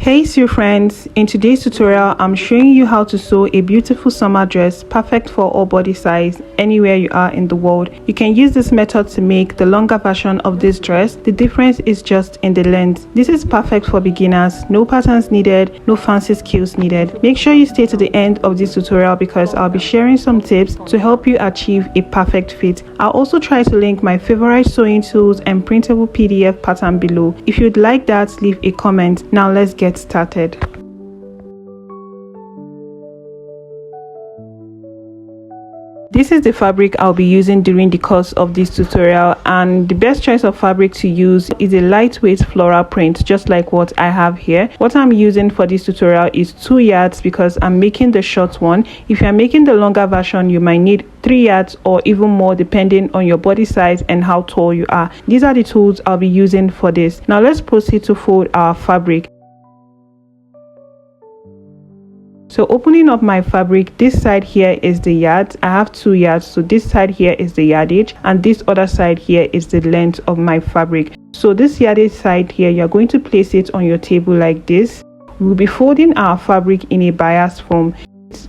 Hey Sue friends, in today's tutorial I'm showing you how to sew a beautiful summer dress perfect for all body size anywhere you are in the world. You can use this method to make the longer version of this dress. The difference is just in the length. This is perfect for beginners, no patterns needed, no fancy skills needed. Make sure you stay to the end of this tutorial because I'll be sharing some tips to help you achieve a perfect fit. I'll also try to link my favorite sewing tools and printable PDF pattern below. If you'd like that, leave a comment. Now let's get started. This is the fabric I'll be using during the course of this tutorial, and the best choice of fabric to use is a lightweight floral print just like what I have here. What I'm using for this tutorial is 2 yards because I'm making the short one. If you're making the longer version, you might need 3 yards or even more depending on your body size and how tall you are. These are the tools I'll be using for this. Now let's proceed to fold our fabric. So opening up my fabric, this side here is the yards. I have 2 yards, so this side here is the yardage and this other side here is the length of my fabric. So this yardage side here, you're going to place it on your table like this. We'll be folding our fabric in a bias form.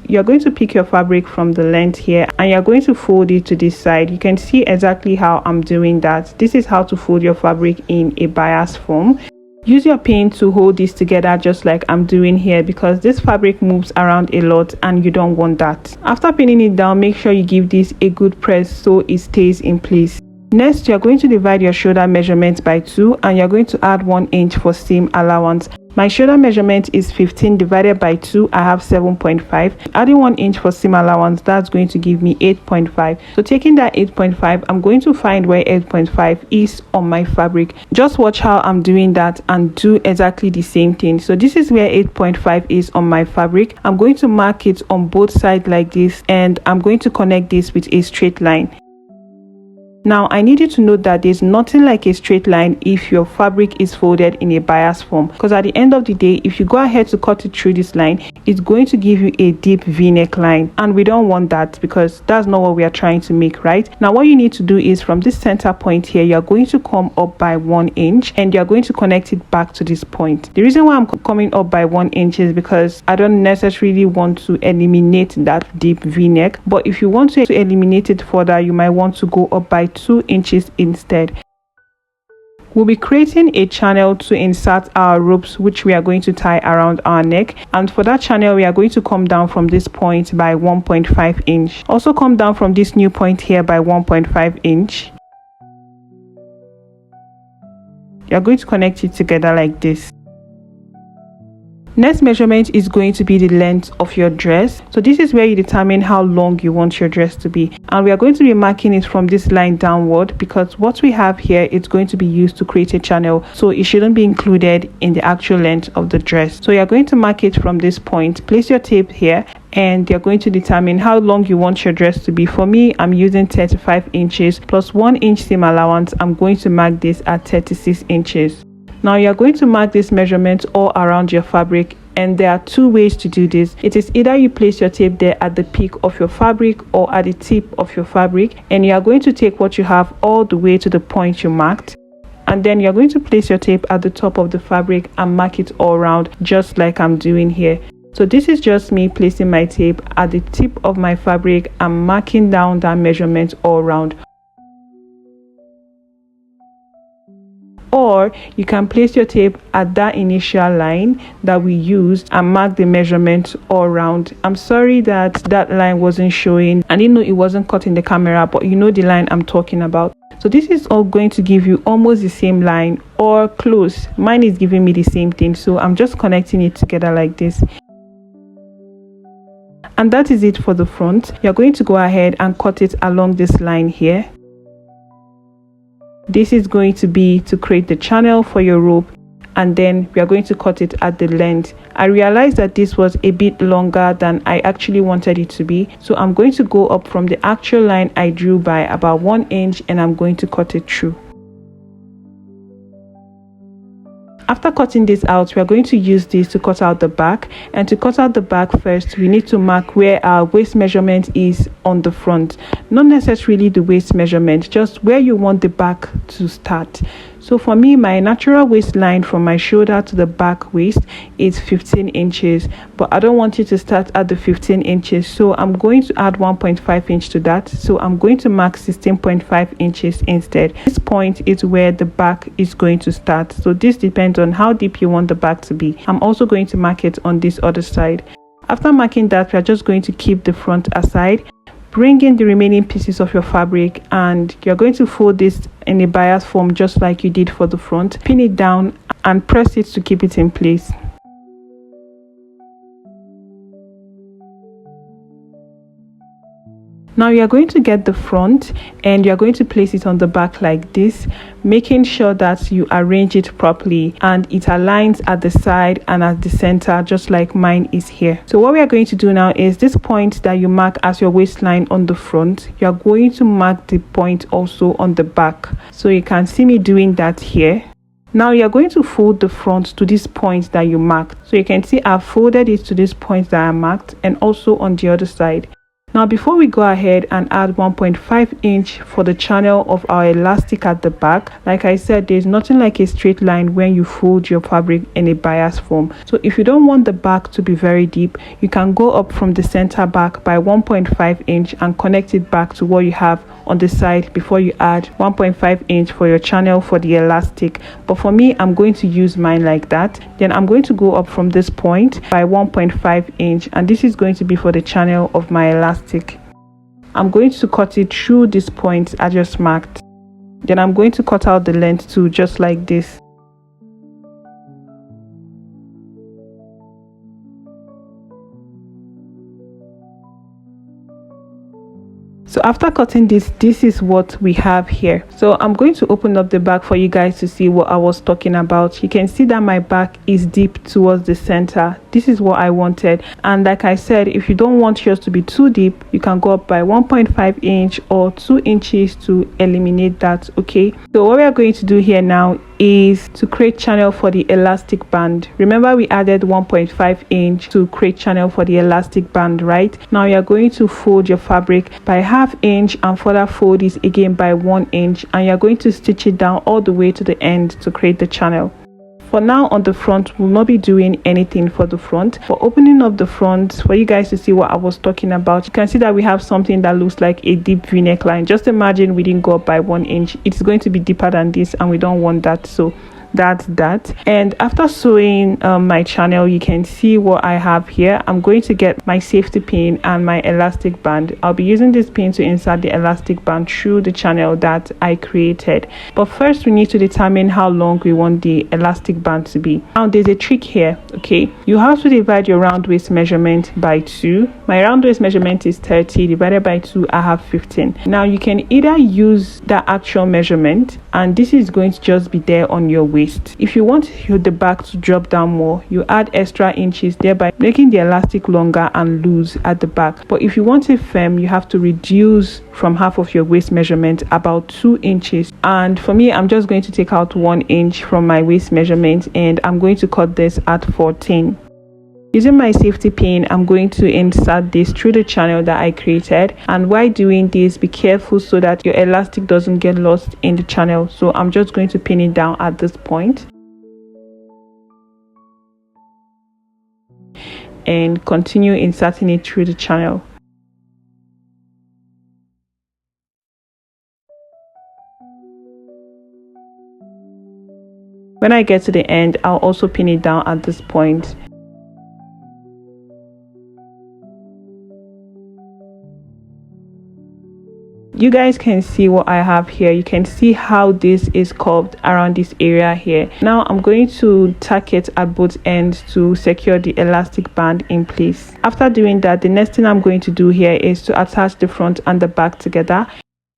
You're going to pick your fabric from the length here and you're going to fold it to this side. You can see exactly how I'm doing that. This is how to fold your fabric in a bias form. Use your pin to hold this together just like I'm doing here because this fabric moves around a lot and you don't want that. After pinning it down, make sure you give this a good press so it stays in place. Next, you're going to divide your shoulder measurement by 2 and you're going to add 1 inch for seam allowance. My shoulder measurement is 15 divided by 2. I have 7.5. Adding 1 inch for seam allowance, that's going to give me 8.5. So taking that 8.5, I'm going to find where 8.5 is on my fabric. Just watch how I'm doing that and do exactly the same thing. So this is where 8.5 is on my fabric. I'm going to mark it on both sides like this and I'm going to connect this with a straight line. Now I need you to note that there's nothing like a straight line if your fabric is folded in a bias form, because at the end of the day, if you go ahead to cut it through this line, it's going to give you a deep v-neck line and we don't want that because that's not what we are trying to make, right? Now what you need to do is from this center point here, you're going to come up by 1 inch and you're going to connect it back to this point. The reason why I'm coming up by 1 inch is because I don't necessarily want to eliminate that deep v-neck, but if you want to eliminate it further, you might want to go up by 2 inches instead. We'll be creating a channel to insert our ropes which we are going to tie around our neck, and for that channel we are going to come down from this point by 1.5 inch. Also come down from this new point here by 1.5 inch. You're going to connect it together like this. Next measurement is going to be the length of your dress. So this is where you determine how long you want your dress to be, and we are going to be marking it from this line downward because what we have here is going to be used to create a channel, so it shouldn't be included in the actual length of the dress. So you're going to mark it from this point, place your tape here, and you're going to determine how long you want your dress to be. For me, I'm using 35 inches plus 1 inch seam allowance. I'm going to mark this at 36 inches. Now you're going to mark this measurement all around your fabric, and there are 2 ways to do this. It is either you place your tape there at the peak of your fabric or at the tip of your fabric, and you are going to take what you have all the way to the point you marked, and then you're going to place your tape at the top of the fabric and mark it all around just like I'm doing here. So this is just me placing my tape at the tip of my fabric and marking down that measurement all around. Or you can place your tape at that initial line that we used and mark the measurement all around. I'm sorry that that line wasn't showing. I didn't know it wasn't cut in the camera, but you know the line I'm talking about. So this is all going to give you almost the same line or close. Mine is giving me the same thing, so I'm just connecting it together like this. And that is it for the front. You're going to go ahead and cut it along this line here. This is going to be to create the channel for your rope, and then we are going to cut it at the length. I realized that this was a bit longer than I actually wanted it to be, so I'm going to go up from the actual line I drew by about 1 inch and I'm going to cut it through. After cutting this out, we are going to use this to cut out the back, and to cut out the back first we need to mark where our waist measurement is on the front. Not necessarily the waist measurement, just where you want the back to start. So for me, my natural waistline from my shoulder to the back waist is 15 inches, but I don't want you to start at the 15 inches, so I'm going to add 1.5 inch to that. So I'm going to mark 16.5 inches instead. This point is where the back is going to start, so this depends on how deep you want the back to be. I'm also going to mark it on this other side. After marking that, we are just going to keep the front aside. Bring in the remaining pieces of your fabric and you're going to fold this in a bias form just like you did for the front. Pin it down and press it to keep it in place. Now you are going to get the front and you are going to place it on the back like this, making sure that you arrange it properly and it aligns at the side and at the center, just like mine is here. So what we are going to do now is this point that you mark as your waistline on the front, you are going to mark the point also on the back. So you can see me doing that here. Now you are going to fold the front to this point that you marked. So you can see I've folded it to this point that I marked and also on the other side. Now before we go ahead and add 1.5 inch for the channel of our elastic at the back, like I said, there's nothing like a straight line when you fold your fabric in a bias form. So if you don't want the back to be very deep, you can go up from the center back by 1.5 inch and connect it back to what you have on the side before you add 1.5 inch for your channel for the elastic. But for me, I'm going to use mine like that. Then I'm going to go up from this point by 1.5 inch and this is going to be for the channel of my elastic. I'm going to cut it through this point I just marked. Then I'm going to cut out the length too, just like this. So after cutting this is what we have here. So I'm going to open up the back for you guys to see what I was talking about. You can see that my back is deep towards the center. This is what I wanted, and like I said, if you don't want yours to be too deep, you can go up by 1.5 inch or 2 inches to eliminate that. Okay, so what we are going to do here now is to create channel for the elastic band. Remember we added 1.5 inch to create channel for the elastic band, right? Now you are going to fold your fabric by half inch and further fold it again by 1 inch, and you're going to stitch it down all the way to the end to create the channel. For now on the front, we'll not be doing anything for the front. For opening up the front, for you guys to see what I was talking about, you can see that we have something that looks like a deep v neckline. Just imagine we didn't go up by 1 inch. It's going to be deeper than this and we don't want that. So that's that. And after sewing my channel, you can see what I have here. I'm going to get my safety pin and my elastic band. I'll be using this pin to insert the elastic band through the channel that I created. But first we need to determine how long we want the elastic band to be. Now there's a trick here. Okay, you have to divide your round waist measurement by 2. My round waist measurement is 30 divided by 2. I have 15. Now you can either use the actual measurement and this is going to just be there on your waist. If you want the back to drop down more, you add extra inches, thereby making the elastic longer and loose at the back. But if you want it firm, you have to reduce from half of your waist measurement about 2 inches. And for me, I'm just going to take out 1 inch from my waist measurement and I'm going to cut this at 14. Using my safety pin, I'm going to insert this through the channel that I created, and while doing this, be careful so that your elastic doesn't get lost in the channel. So I'm just going to pin it down at this point and continue inserting it through the channel. When I get to the end, I'll also pin it down at this point. You guys can see what I have here. You can see how this is curved around this area here. Now I'm going to tack it at both ends to secure the elastic band in place. After doing that, the next thing I'm going to do here is to attach the front and the back together.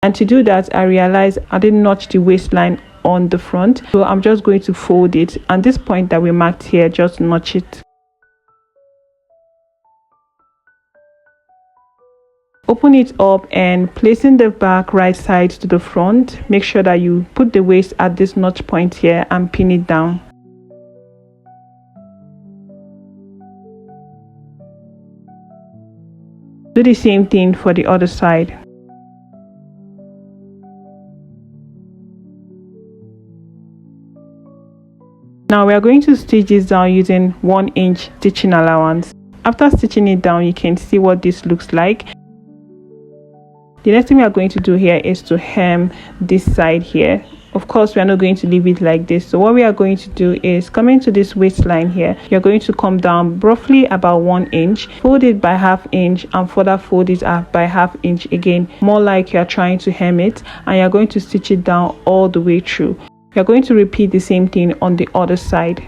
And to do that, I realized I didn't notch the waistline on the front, so I'm just going to fold it, and this point that we marked here, just notch it. Open it up and placing the back right side to the front, make sure that you put the waist at this notch point here and pin it down. Do the same thing for the other side. Now we are going to stitch this down using 1 inch stitching allowance. After stitching it down, you can see what this looks like. The next thing we are going to do here is to hem this side here. Of course, we are not going to leave it like this. So what we are going to do is come into this waistline here. You're going to come down roughly about 1 inch, fold it by ½ inch, and further fold it up by ½ inch again, more like you're trying to hem it, and you're going to stitch it down all the way through. You're going to repeat the same thing on the other side.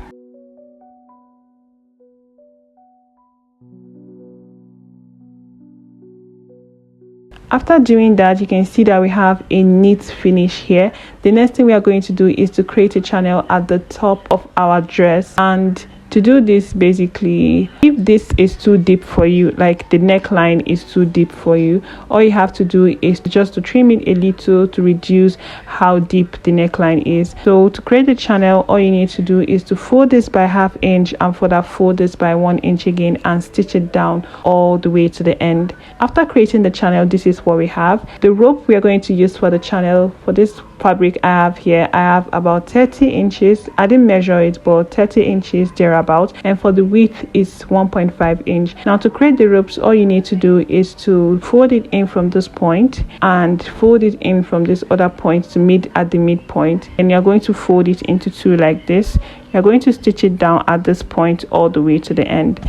After doing that, you can see that we have a neat finish here. The next thing we are going to do is to create a channel at the top of our dress, and to do this, basically, if this is too deep for you, like the neckline is too deep for you, all you have to do is just to trim it a little to reduce how deep the neckline is. So to create the channel, all you need to do is to fold this by ½ inch and further fold this by 1 inch again and stitch it down all the way to the end. After creating the channel, this is what we have. The rope we are going to use for the channel, for this fabric I have here, I have about 30 inches. I didn't measure it, but 30 inches thereabout, and for the width is 1.5 inch. Now to create the ropes, all you need to do is to fold it in from this point and fold it in from this other point to meet at the midpoint, and you're going to fold it into two like this. You're going to stitch it down at this point all the way to the end.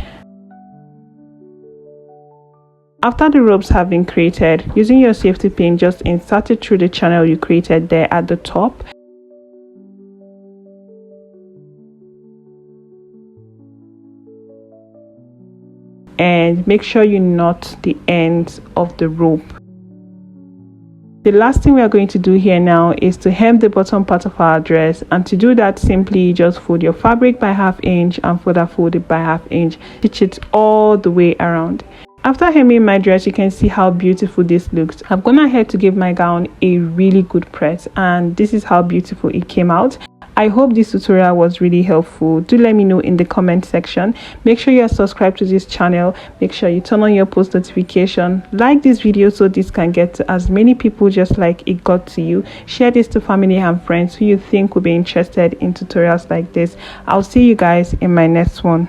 After the ropes have been created, using your safety pin, just insert it through the channel you created there at the top. And make sure you knot the ends of the rope. The last thing we are going to do here now is to hem the bottom part of our dress, and to do that, simply just fold your fabric by ½ inch and further fold it by ½ inch. Stitch it all the way around. After hemming my dress, you can see how beautiful this looks. I've gone ahead to give my gown a really good press, and this is how beautiful it came out. I hope this tutorial was really helpful. Do let me know in the comment section. Make sure you are subscribed to this channel. Make sure you turn on your post notification. Like this video so this can get to as many people just like it got to you. Share this to family and friends who you think will be interested in tutorials like this. I'll see you guys in my next one.